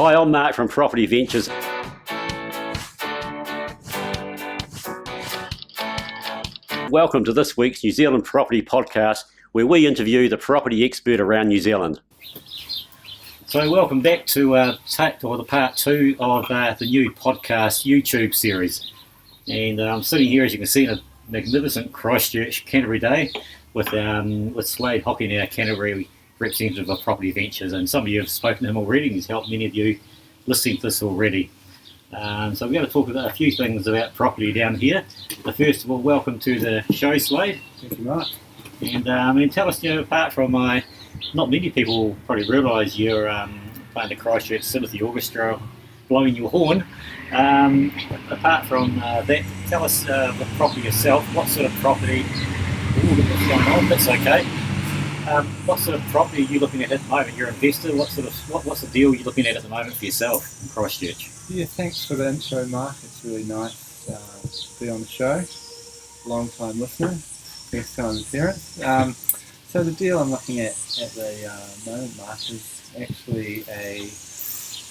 Hi, I'm Mark from Property Ventures. Welcome to this week's New Zealand Property Podcast, where we interview the property expert around New Zealand. So welcome back to the part 2 of the new podcast YouTube series. And I'm sitting here, as you can see, in a magnificent Christchurch Canterbury day with Slade Hocking, our Canterbury representative of Property Ventures. And some of you have spoken to him already. He's helped many of you listening to this already. So we're going to talk about a few things about property down here. But first of all, welcome to the show, Slade. Thank you, Mark. And tell us, apart from not many people probably realise you're playing the Christchurch Symphony Orchestra, blowing your horn. Apart from that, tell us the property yourself. What sort of property? What's going on? That's okay. What sort of property are you looking at the moment? You're an investor. What's the deal you're looking at the moment for yourself in Christchurch? Yeah, thanks for the intro, Mark. It's really nice to be on the show. Long time listener, first time appearance. So the deal I'm looking at the moment, Mark, is actually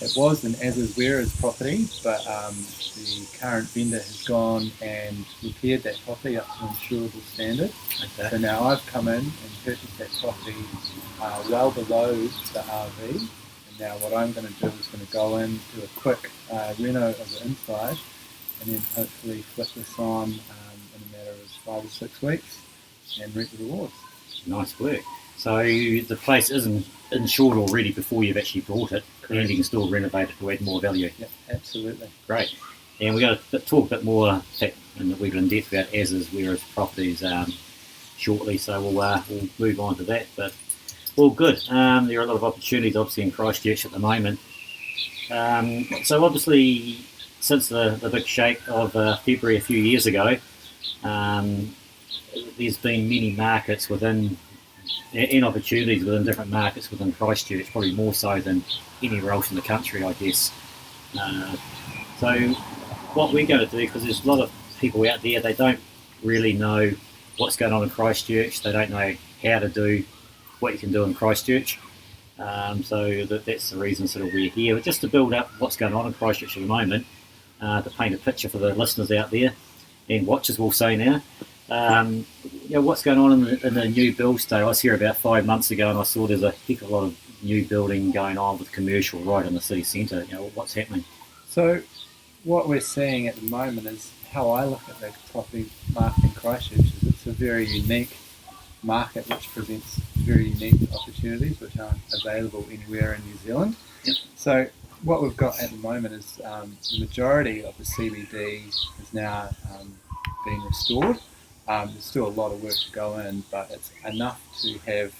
it was an as-is where-is property, but the current vendor has gone and repaired that property up to insurable standard. Okay. So now I've come in and purchased that property well below the RV. And now what I'm going to do is going to go in, do a quick reno of the inside, and then hopefully flip this on in a matter of 5 or 6 weeks and reap the rewards. Nice work. So the place isn't insured already before you've actually bought it. Correct. And you can still renovate it to add more value. Yep, absolutely. Great. And we're going to talk a bit more in depth about as-is, whereas properties shortly, so we'll move on to that. But all good. There are a lot of opportunities obviously in Christchurch at the moment. So obviously since the big shake of February a few years ago, there's been many markets and opportunities within different markets within Christchurch, probably more so than anywhere else in the country, I guess. So what we're going to do, because there's a lot of people out there, they don't really know what's going on in Christchurch. They don't know how to do what you can do in Christchurch. So that's the reason sort of we're here. But just to build up what's going on in Christchurch at the moment, to paint a picture for the listeners out there, and watchers will say now, what's going on in the new build state. I was here about 5 months ago and I saw there's a heck of a lot of new building going on with commercial right in the city centre. What's happening? So what we're seeing at the moment is how I look at the property market in Christchurch is it's a very unique market which presents very unique opportunities which aren't available anywhere in New Zealand. Yep. So what we've got at the moment is the majority of the CBD is now being restored. There's still a lot of work to go in, but it's enough to have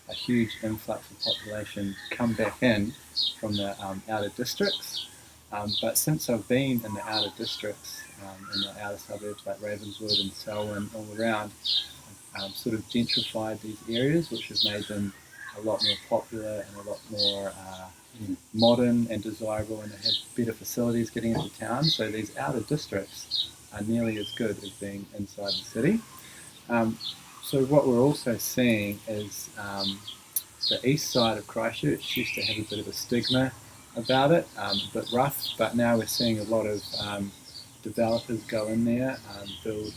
a huge influx of population come back in from the outer districts. But since I've been in the outer districts, in the outer suburbs like Ravenswood and Selwyn, all around, I've sort of gentrified these areas, which has made them a lot more popular and a lot more modern and desirable, and they have better facilities getting into town. So these outer districts are nearly as good as being inside the city. So what we're also seeing is the east side of Christchurch used to have a bit of a stigma about it, a bit rough, but now we're seeing a lot of developers go in there, build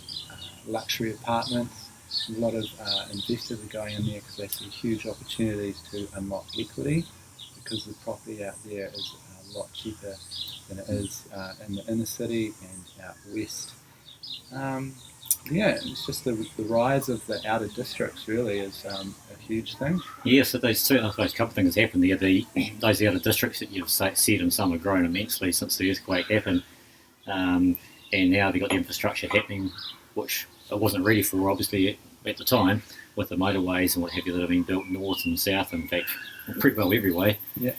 luxury apartments. A lot of investors are going in there because they see huge opportunities to unlock equity, because the property out there is a lot cheaper than it is in the inner city and out west. It's just the rise of the outer districts really is a huge thing. Yes, so there's a couple of things happened there. Those outer districts that you've said and some have grown immensely since the earthquake happened, and now they've got the infrastructure happening, which it wasn't ready for obviously at the time, with the motorways and what have you that have been built north and south, in fact, pretty well every way. Yeah.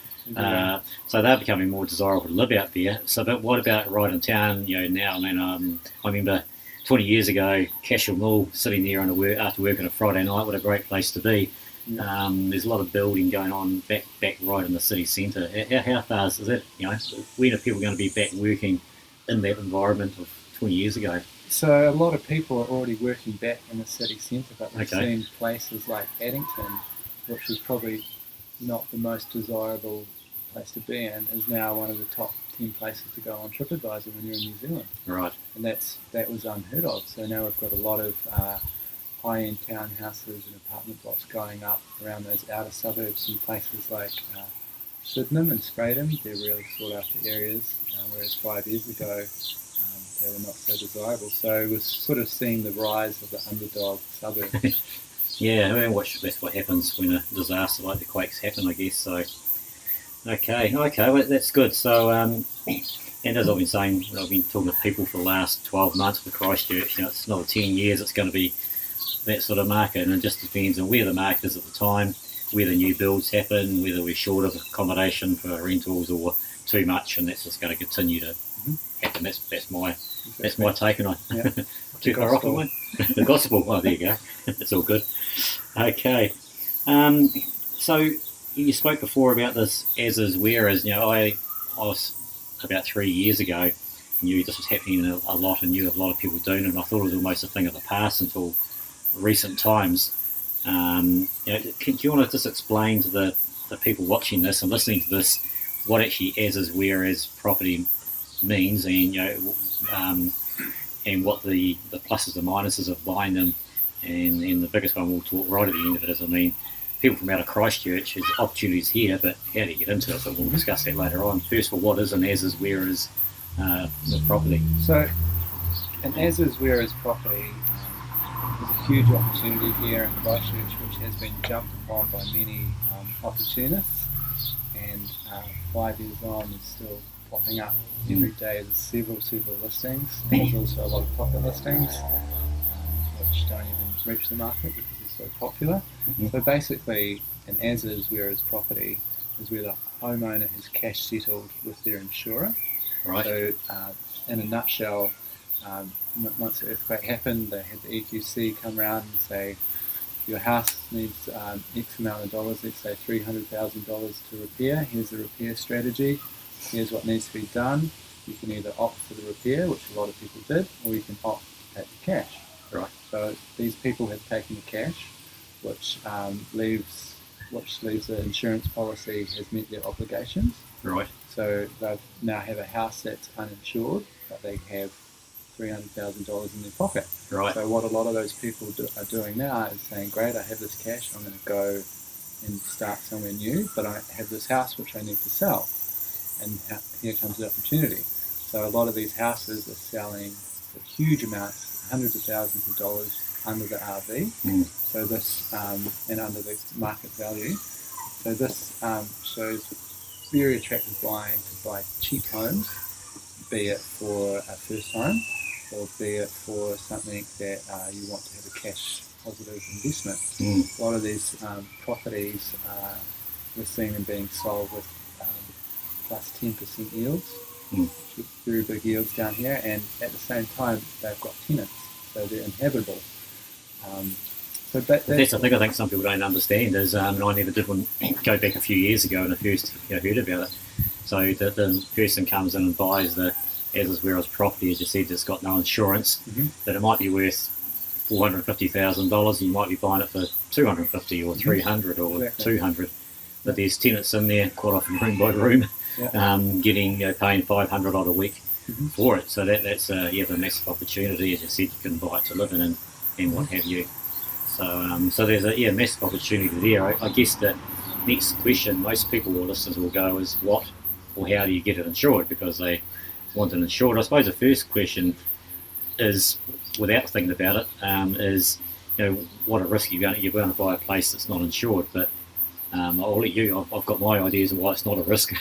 So they're becoming more desirable to live out there. So, but what about right in town? Now, I mean, I remember 20 years ago, Cashel Mill, sitting there after work on a Friday night. What a great place to be. Yeah. There's a lot of building going on back right in the city centre. How far is it? When are people going to be back working in that environment of 20 years ago? So a lot of people are already working back in the city centre, but we've seen places like Addington, which is probably not the most desirable place to be in, is now one of the top 10 places to go on TripAdvisor when you're in New Zealand. Right. And that was unheard of. So now we've got a lot of high-end townhouses and apartment blocks going up around those outer suburbs in places like Sydenham and Stratham. They're really sought-after areas, whereas 5 years ago they were not so desirable. So we're sort of seeing the rise of the underdog suburb. Yeah, I mean, that's what happens when a disaster like the quakes happen, I guess. So, okay, well, that's good. So, and as I've been saying, I've been talking to people for the last 12 months for Christchurch. It's another 10 years, it's going to be that sort of market, and it just depends on where the market is at the time, where the new builds happen, whether we're short of accommodation for rentals or too much, and that's just going to continue to happen. That's my take on it. Too far off, am I? The gospel. Oh, there you go. It's all good. Okay. So you spoke before about this as is, where is. I was about 3 years ago, knew this was happening a lot and knew a lot of people doing it, and I thought it was almost a thing of the past until recent times. Do you want to just explain to the people watching this and listening to this what actually as is, where is property means, and and what the pluses and minuses of buying them, and the biggest one we'll talk right at the end of it is, people from out of Christchurch, there's opportunities here, but how do you get into it? So we'll discuss that later on. First of all, what is an as is, where is the property? So an as is, where is property is a huge opportunity here in Christchurch, which has been jumped upon by many opportunists, and 5 years on is still popping up every day. There's several listings. There's also a lot of profit listings, which don't even reach the market because they're so popular. So basically, an as is, where is property is where the homeowner has cash settled with their insurer. Right. So in a nutshell, once the earthquake happened, they had the EQC come around and say, your house needs X amount of dollars, let's say $300,000 to repair. Here's the repair strategy. Here's what needs to be done. You can either opt for the repair, which a lot of people did, or you can opt to take the cash. Right. So these people have taken the cash, which leaves the insurance policy has met their obligations. Right. So they now have a house that's uninsured, but they have $300,000 in their pocket. Right. So what a lot of those people are doing now is saying, great, I have this cash, I'm going to go and start somewhere new, but I have this house which I need to sell. And here comes the opportunity. So a lot of these houses are selling for huge amounts, hundreds of thousands of dollars under the RV. So this and under the market value. So this shows very attractive buying to buy cheap homes, be it for a first home or be it for something that you want to have a cash positive investment. A lot of these properties, we're seeing them being sold with plus 10% yields, very big yields down here, and at the same time they've got tenants, so they're inhabitable. That's the thing I think some people don't understand is, and I never did one, go back a few years ago when I first heard about it. So the person comes in and buys the as is, where is property, as you said, it's got no insurance, that it might be worth $450,000, you might be buying it for $250 or $300 or $200, but there's tenants in there, quite often room by room, getting paying $500 a week for it. So that's the massive opportunity. As you said, you can buy it to live in and what have you. So there's a massive opportunity there. I guess the next question most people or listeners will go is what or how do you get it insured, because they want it insured. I suppose the first question is, without thinking about it, is what a risk you're going to buy a place that's not insured. But I'll let you. I've got my ideas of why it's not a risk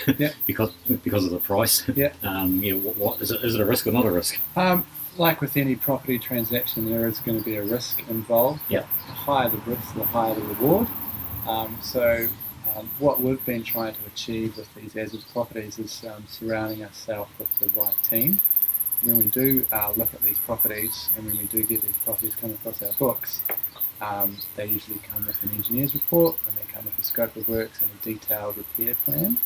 because of the price. What is it a risk or not a risk? Like with any property transaction, there is going to be a risk involved. The higher the risk, the higher the reward. What we've been trying to achieve with these as-is properties is surrounding ourselves with the right team. When we do look at these properties, and when we do get these properties come across our books, they usually come with an engineer's report, and they come with a scope of works and a detailed repair plan.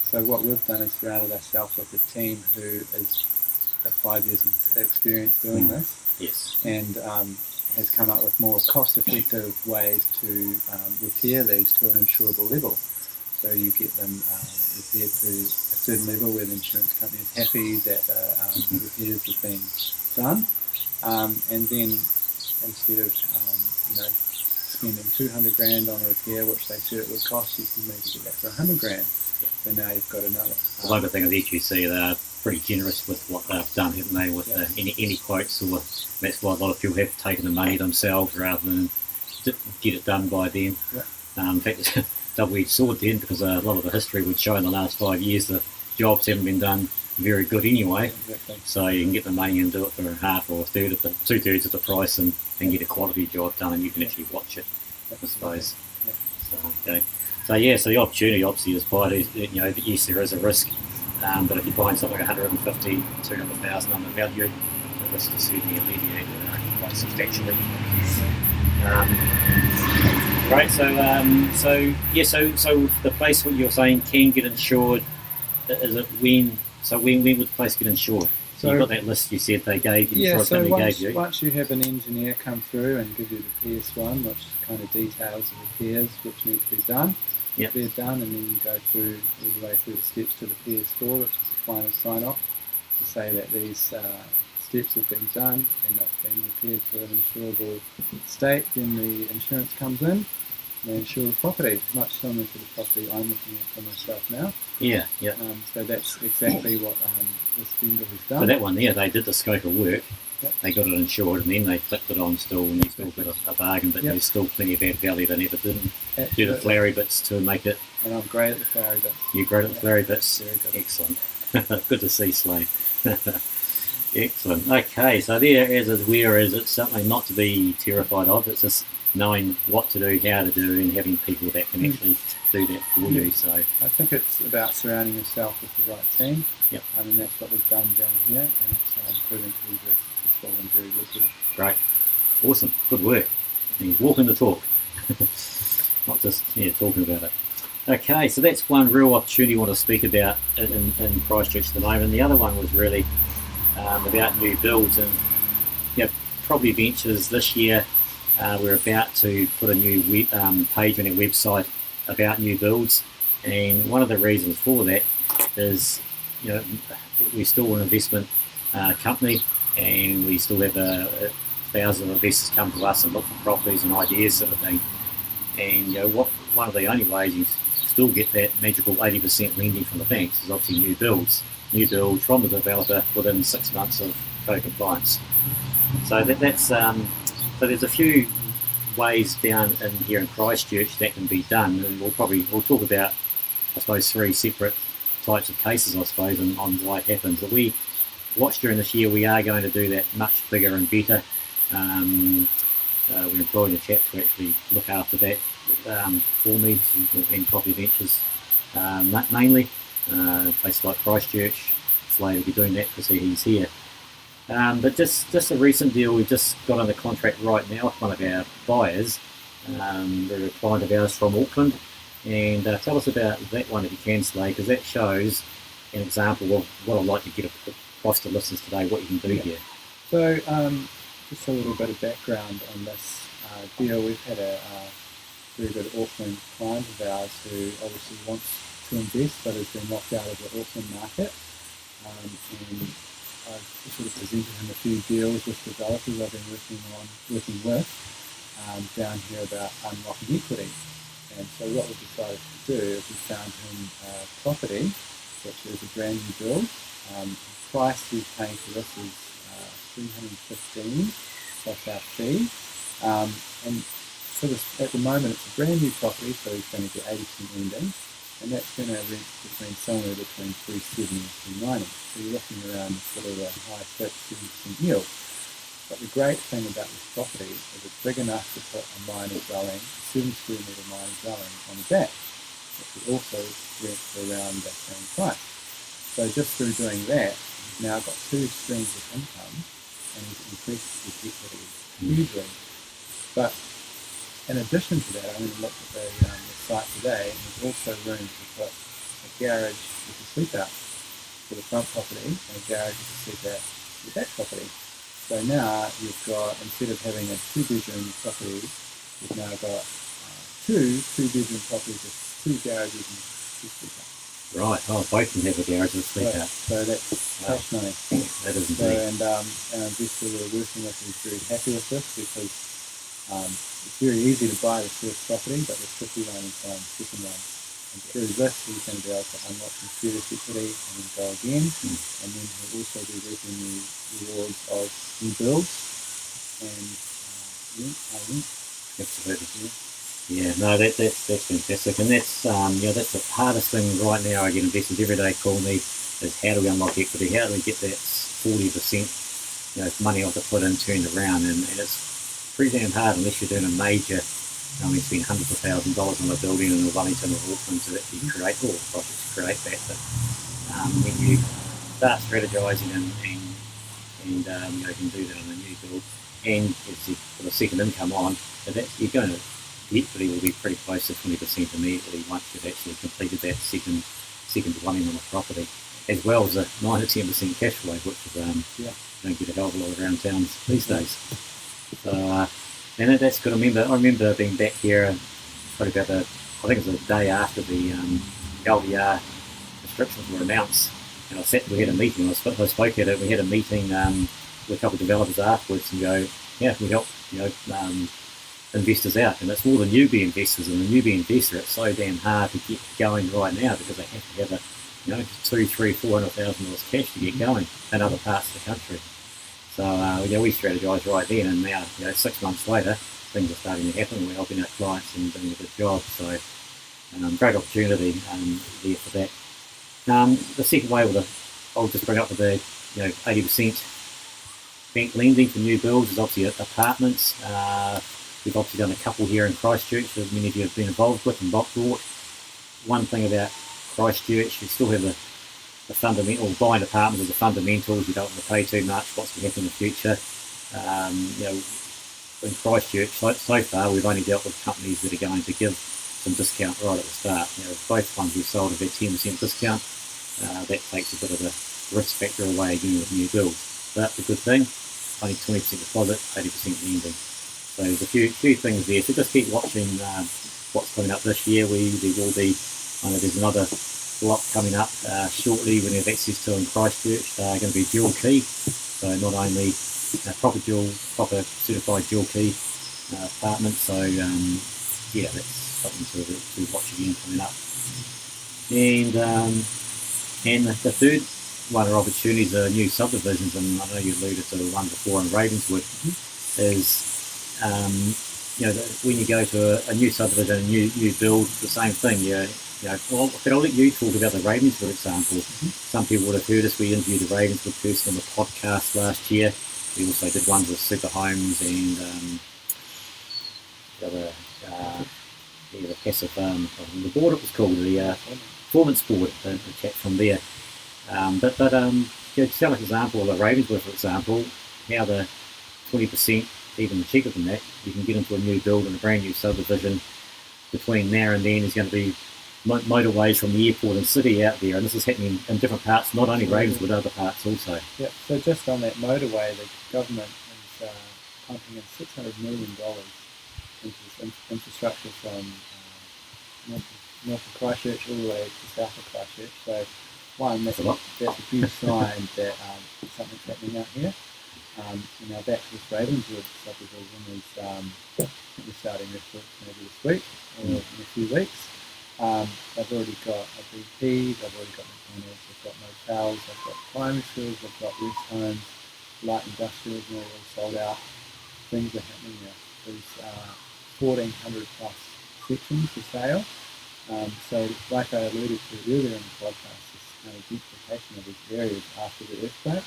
So what we've done is surrounded ourselves with a team who is 5 years of experience doing this, and has come up with more cost-effective ways to repair these to an insurable level. So you get them repaired to a certain level where the insurance company is happy that repairs have been done, and then instead of spending 200 grand on a repair, which they said it would cost, you can maybe get that for 100 grand. So now you've got another. The other thing is EQC, they're pretty generous with what they've done, haven't they? With any quotes, or that's why a lot of people have taken the money themselves rather than get it done by them. In fact, double-edged sword then, because a lot of the history would show in the last 5 years the jobs haven't been done very good anyway. Exactly. So you can get the money and do it for half or two-thirds of the price and get a quality job done, and you can actually watch it, I suppose. Yeah. So, okay. So the opportunity obviously is quite, yes, there is a risk, but if you find something like 150, 200,000 undervalued, the risk is certainly alleviated quite substantially. Right, so the place, what you're saying, can get insured. Is it when? So when would the place get insured? So you've got that list you said they gave you. Yeah, so gave you. once you have an engineer come through and give you the PS1, which kind of details the repairs which need to be done, they're done, and then you go through all the way through the steps to the PS4, which is the final sign-off, to say that these steps have been done and that's been repaired to an insurable state. Then the insurance comes in. They insure the property, much similar to the property I'm looking at for myself now. Yeah. So that's exactly what this vendor has done. So that one there, they did the scope of work. Yep. They got it insured, and then they flipped it on still, and you still got a bargain, but there's still plenty of added value they never didn't do the flowery bits to make it. And I'm great at the flowery bits. You're great at the flowery bits? Very good. Excellent. Good to see, Slade. Excellent. Okay, so there is where is it something not to be terrified of. It's just knowing what to do, how to do, and having people that can actually do that for you. So I think it's about surrounding yourself with the right team. Yep. I mean, that's what we've done down here, and it's proving to be very successful and very lucrative. Great. Awesome. Good work. And he's walking the talk. Not just talking about it. Okay, so that's one real opportunity I want to speak about in Christchurch at the moment. The other one was really about new builds, and probably ventures this year. We're about to put a new page on our website about new builds, and one of the reasons for that is we're still an investment company, and we still have thousands of investors come to us and look for properties and ideas, sort of thing. And one of the only ways you still get that magical 80% lending from the banks is obviously new builds from the developer within 6 months of code compliance. So so there's a few ways down in here in Christchurch that can be done, and we'll talk about, I suppose, 3 separate types of cases, I suppose, on why it happens. But we watch during this year, we are going to do that much bigger and better. We're employing a chap to actually look after that for me, in Property Ventures mainly. Places like Christchurch, Slade will be doing that because he's here. But just a recent deal, we've just got under contract right now with one of our buyers. They're a client of ours from Auckland. And tell us about that one if you can, Slade, because that shows an example of what I'd like to get across to listeners today, what you can do here. So just a little bit of background on this deal. We've had a very good Auckland client of ours who obviously wants to invest but has been locked out of the Auckland market. And I've sort of presented him a few deals with developers I've been working with down here about unlocking equity. And so what we decided to do is we found him a property, which is a brand new build. The price he's paying for this is $315 plus our fee. And for this, at the moment it's a brand new property, so he's going to get 80% lending. And that's going to rent somewhere between $370 and $390. So you're looking around sort of a high 6-7% yield. But the great thing about this property is it's big enough to put a minor dwelling, 7 square metre minor dwelling on the back, which would also rent for around that same price. So just through doing that, he's now got 2 streams of income, and he's increased his equity hugely. But in addition to that, I mean, look at the site today, and there's also room to put a garage with a sleep out for the front property, and a garage with a sleep out for the back property. So now you've got, instead of having a 2-bedroom property, you've now got 2 2-bedroom properties with two garages and two sleep outs. Right. Oh, both can have a garage and a sleep out. So that's cash money. That is So, indeed. and our investor we're working with is very happy with this because it's very easy to buy the first property, but the tricky one is second one. And through this, we're going to be able to unlock some serious equity and then go again. And then we'll also be reaping the rewards of new builds and rent. Absolutely. Yeah, no, that's fantastic, and that's that's the hardest thing right now. I get investors every day call me is how do we unlock equity? How do we get that 40% money I've put in turned around? And it's pretty damn hard unless you're doing a major. We spend hundreds of $1,000s on a building in Wellington or Auckland to actually create that. But when you start strategizing and you can do that on a new build, and for the second income on, you're going to. The equity will be pretty close to 20% immediately once you've actually completed that second dwelling on the property, as well as a 9 to 10% cash flow, which is don't get a hell of a lot around towns these days. So and that's good. I remember being back here probably about I think it was the day after the LVR restrictions were announced, and we had a meeting. I spoke at it. We had a meeting with a couple of developers afterwards and go, we help investors out, and it's more the newbie investors. And the newbie investor, it's so damn hard to get going right now because they have to have a $200,000-$400,000 cash to get going in other parts of the country. So we strategise right then, and now 6 months later things are starting to happen. We're helping our clients and doing a good job. So great opportunity there for that. The second way I'll just bring up with the 80% bank lending for new builds is obviously apartments. We've obviously done a couple here in Christchurch that many of you have been involved with and bought. One thing about Christchurch, you still have the fundamental, buying apartments are the fundamentals. You don't want to pay too much, what's going to happen in the future. In Christchurch, so far, we've only dealt with companies that are going to give some discount right at the start. Both ones we sold have a 10% discount. That takes a bit of the risk factor away again with new builds. But the good thing, only 20% deposit, 80% lending. So there's a few things there. So just keep watching what's coming up this year. There will be, there's another block coming up shortly when we have access to in Christchurch. Going to be dual key. So not only proper certified dual key apartments. So that's something to watch again coming up. And the third one of opportunities are new subdivisions, and I know you alluded to the one before in Ravenswood, is when you go to a new subdivision, a new build, the same thing. But I'll let you talk about the Ravenswood example. Some people would have heard us. We interviewed the Ravenswood person on the podcast last year. We also did ones with Super Homes and the other, the passive, the board it was called, the performance board, the chat from there. But to tell an example of the Ravenswood, for example, how the 20%, even cheaper than that, you can get into a new build and a brand new subdivision. Between now and then, there's going to be motorways from the airport and city out there, and this is happening in different parts, not only Ravenswood, other parts also. Yeah. So just on that motorway, the government is pumping in $600 million into this infrastructure from north of Christchurch all the way to south of Christchurch. So that's a huge sign that something's happening out here. Now back to this Ravenswood subdivision is we're starting this work maybe this week or in a few weeks. They've already got a BP, they've already got McDonald's, they've got motels, they've got primary schools, they've got rest homes, light industrials, and they're all sold out. Things are happening there. There's 1,400 plus sections for sale. So like I alluded to earlier in the podcast, this gentrification of these areas after the earthquake.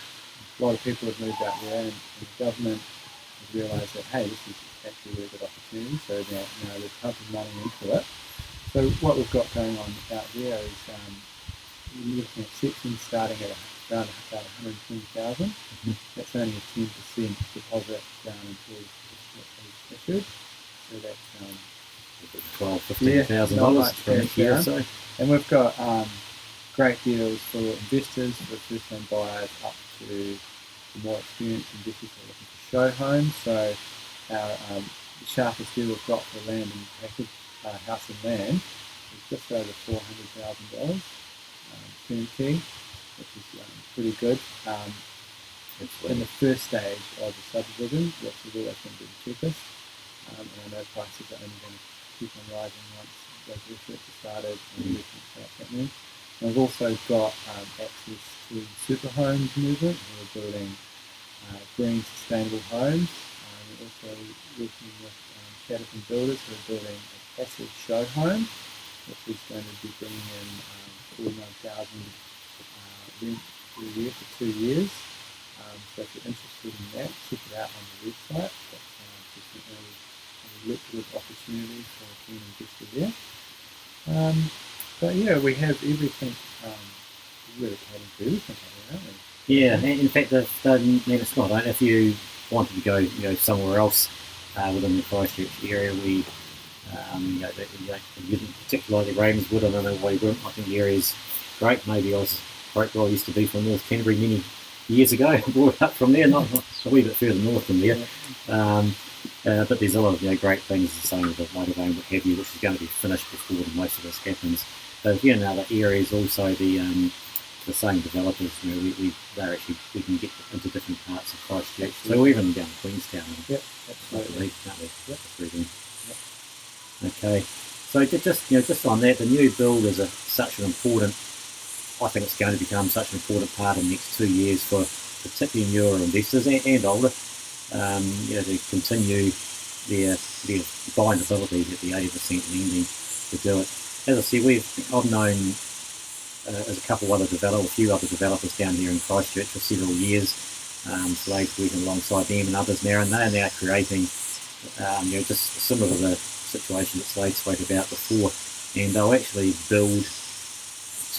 A lot of people have moved out there, and the government has realised that, hey, this is actually a really good opportunity, so now they're pumping money into it. So what we've got going on out there is we're looking at sections starting at around about 120,000. That's only a 10% deposit down until it's issued. So that's $12,000-$15,000 for next year or so. And we've got great deals for investors, for first-time buyers, up to the more experienced investors who are looking to show homes. So the sharpest deal we've got for land and package, house and land is just over $400,000 turnkey, which is pretty good. In the first stage of the subdivision, which is always going to be the cheapest, and I know prices are only going to keep on rising once those research are started and everything starts happening. And we've also got access to super homes movement, who are building green sustainable homes. We're also working with Chatterton Builders, who are building a passive show home, which is going to be bringing in 49,000 rent per year for 2 years. So if you're interested in that, check it out on the website. That's definitely a lucrative opportunity for a keen investor there. But yeah, we have everything. We're really catering for everything here, aren't we? Yeah, in fact, it's not. If you wanted to go somewhere else within the Christchurch area, we particularly Ravenswood. I don't know why you wouldn't. I think the area's great. Maybe I was great where I used to be from North Canterbury many years ago. Brought up from there, not a wee bit further north than there. But there's a lot of great things, the same with the motorway and what have you, which is going to be finished before most of this happens. But again, other areas also the same developers. We can get into different parts of Christchurch. So we're even down in Queenstown. Yep, absolutely. Can't we? Yep. Yep. Okay. So just on that, the new build is such an important. I think it's going to become such an important part in the next 2 years for particularly newer investors and older, to continue their buying ability at the 80% lending to do it. As I said, I've known a few other developers down here in Christchurch for several years. Slade's working alongside them and others now, and they're now creating, just similar to the situation that Slade spoke about before, and they'll actually build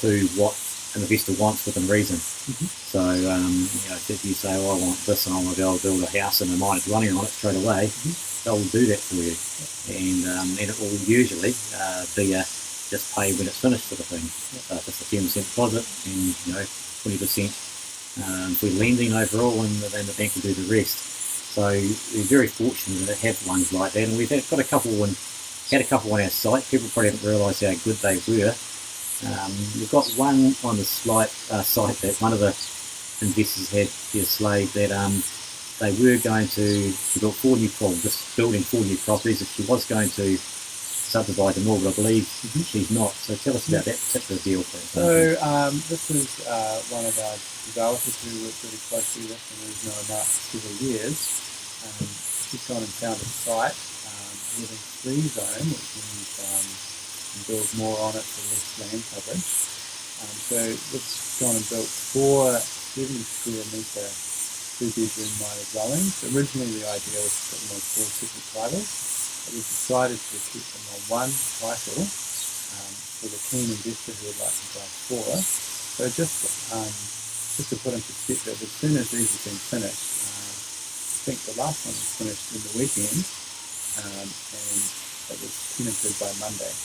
to what an investor wants within reason. Mm-hmm. So, if you say, I want this and I want to go build a house and a mine dwelling on it straight away, they'll do that for you. And it will usually be just pay when it's finished sort of thing. So if it's a 10% deposit and 20% for lending overall, and then the bank will do the rest. So we're very fortunate to have ones like that, and we've had a couple on our site. People probably haven't realised how good they were. We've got one on the site that one of the investors had here, Slade, that they were going to build 4 new properties, just building 4 new properties. If she was going to subdivide them all, but I believe she's not. So tell us about that particular deal, please. So this is one of our developers who we work really closely with, and we've known about for several years. She's gone and found a site within free zone, which means can build more on it for less land coverage. So we've gone and built 4 70 square metre 2-bedroom minor dwellings. Originally the idea was to put them on 4 separate titles, but we've decided to keep them on one title for the keen investor who would like to buy 4. So just to put in perspective, as soon as these have been finished, I think the last one was finished in the weekend, and it was tenanted by Monday.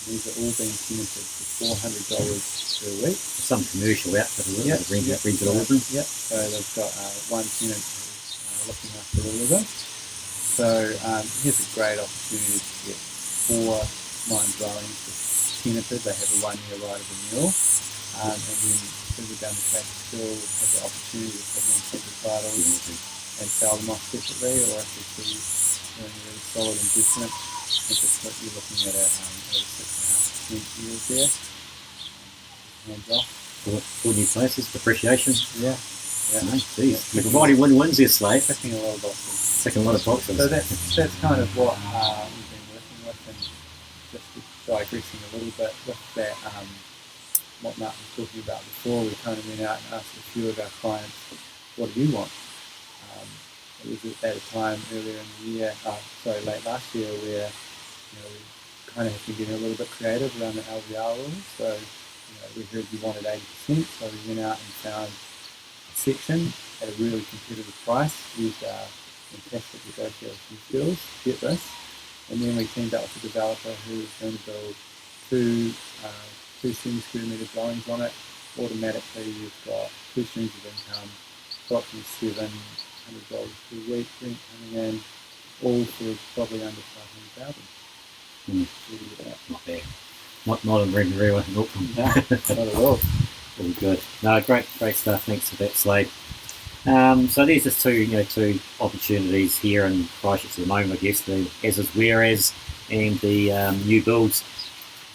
These are all being tenanted for $400 per week. Some commercial outfit, Yep. Rent it all of them. Yep. So they've got one tenant who's looking after all of them. So here's a great opportunity to get 4 mine dwellings tenanted. They have a 1-year right of renewal, and then further down the track still have the opportunity to put them on separate titles and sell them off separately, or if it's doing a really solid investment, if it's what you're looking at over 6.5% yield there, hands off. 4 new places, depreciation. Yeah. Geez, you're providing win-wins there, Slade. Ticking a lot of boxes. Ticking a lot of boxes. So that's kind of what we've been working with, and just digressing a little bit with that, what Mark was talking about before, we kind of went out and asked a few of our clients, what do you want? It was at a time earlier in the year, late last year, where we kind of have been getting a little bit creative around the LVR rules. So we heard you wanted 80%, so we went out and found a section at a really competitive price, used our fantastic negotiation skills to get this, and then we teamed up with a developer who was going to build 2 70 square metre dwellings on it. Automatically you've got 2 streams of income, approximately $700 per week rent coming in, all for probably under $500,000. Not bad. Not in Remuera in Auckland. No, not at all. All good. No, great stuff. Thanks for that, Slade. So there's just two opportunities here in Christchurch at the moment. I guess the as is whereas and the new builds.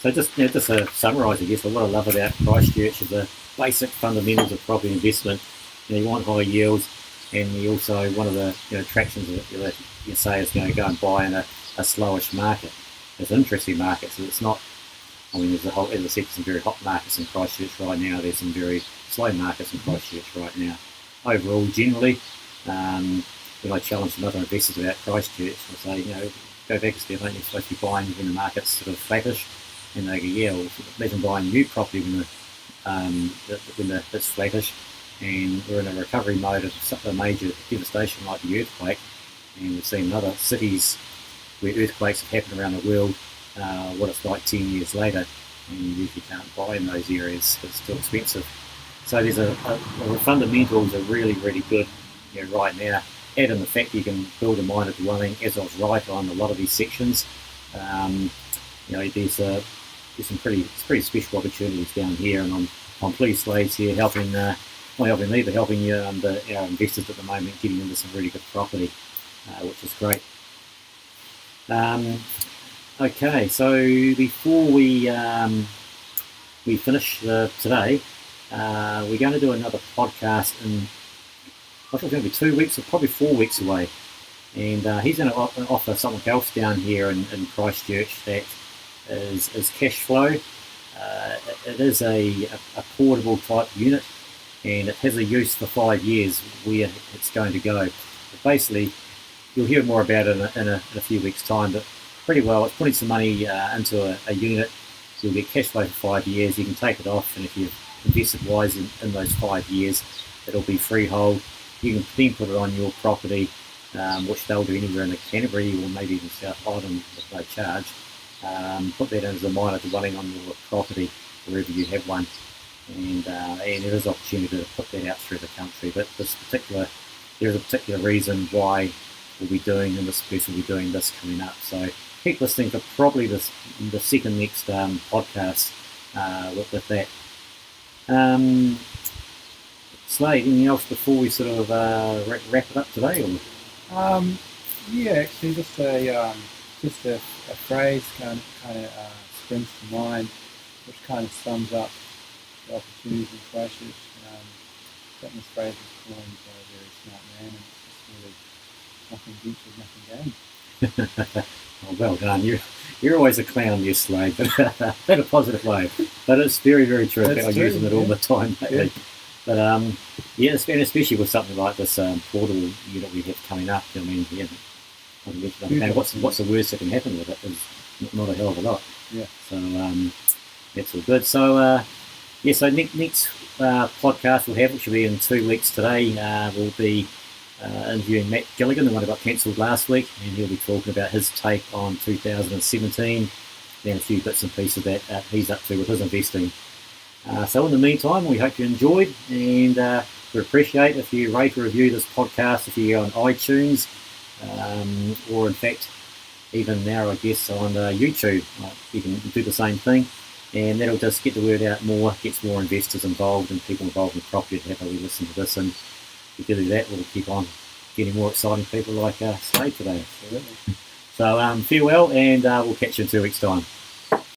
So just to summarise, I guess what I love about Christchurch is the basic fundamentals of property investment. You want high yields, and you also one of the attractions that you say is going to go and buy in a slowish market. It's an interesting market, so it's not. I mean, as I said, some very hot markets in Christchurch right now. There's some very slow markets in Christchurch right now. Overall, generally, when I challenge some other investors about Christchurch, I say, go back a step. I think you're supposed to be buying when the market's sort of flattish, and they go, yeah, well, imagine buying new property when it's flattish, and we're in a recovery mode of a major devastation like the earthquake, and we've seen in other cities where earthquakes have happened around the world, what it's like 10 years later, and you usually can't buy in those areas because it's too expensive. So there's the fundamentals are really, really good right now. Add in the fact that you can build a minor dwelling, as I was right on a lot of these sections. There's some pretty special opportunities down here, and I'm pleased Slade's here helping, not helping me, but helping our investors at the moment getting into some really good property, which is great. Okay, so before we finish today, we're going to do another podcast in, I think it's going to be 2 weeks or probably 4 weeks away, and he's going to offer something else down here in Christchurch that is cash flow. It is a portable type unit, and it has a use for 5 years where it's going to go. But basically, you'll hear more about it in a few weeks' time, but pretty well, it's putting some money into a unit. So you'll get cash flow for 5 years. You can take it off, and if you've invested wise in those 5 years, it'll be freehold. You can then put it on your property, which they'll do anywhere in the Canterbury or maybe even South Island if they charge. Put that in as a minor dwelling on your property wherever you have one, and there is opportunity to put that out through the country. But there is a particular reason why we'll be doing, and this person will be doing this coming up. So keep listening for probably the second next podcast with that. Slade, anything else before we sort of wrap it up today? Or? Yeah, actually, just a phrase kind of springs to mind, which kind of sums up the opportunities in Christchurch. I think this phrase was coined by a very smart man, and it's really nothing ventured, nothing gained. Oh, well done. You're always a clown, you Slade, but in a positive way. But it's very, very true. I'm using it all the time lately. Yeah. But and especially with something like this portable unit we have coming up. I mean, what's the worst that can happen with it is not a hell of a lot. Yeah. So that's all good. So so next podcast we'll have, which will be in 2 weeks today, we'll be interviewing Matt Gilligan, the one that got cancelled last week, and he'll be talking about his take on 2017 and a few bits and pieces that he's up to with his investing. So in the meantime, we hope you enjoyed, and we appreciate if you rate or review this podcast if you're on iTunes, or in fact even now I guess on YouTube. You can do the same thing, and that'll just get the word out more, gets more investors involved and people involved in property to happily listen to this, and if you do that, we'll keep on getting more exciting people like Slade today. Absolutely. So farewell, and we'll catch you in 2 weeks' time.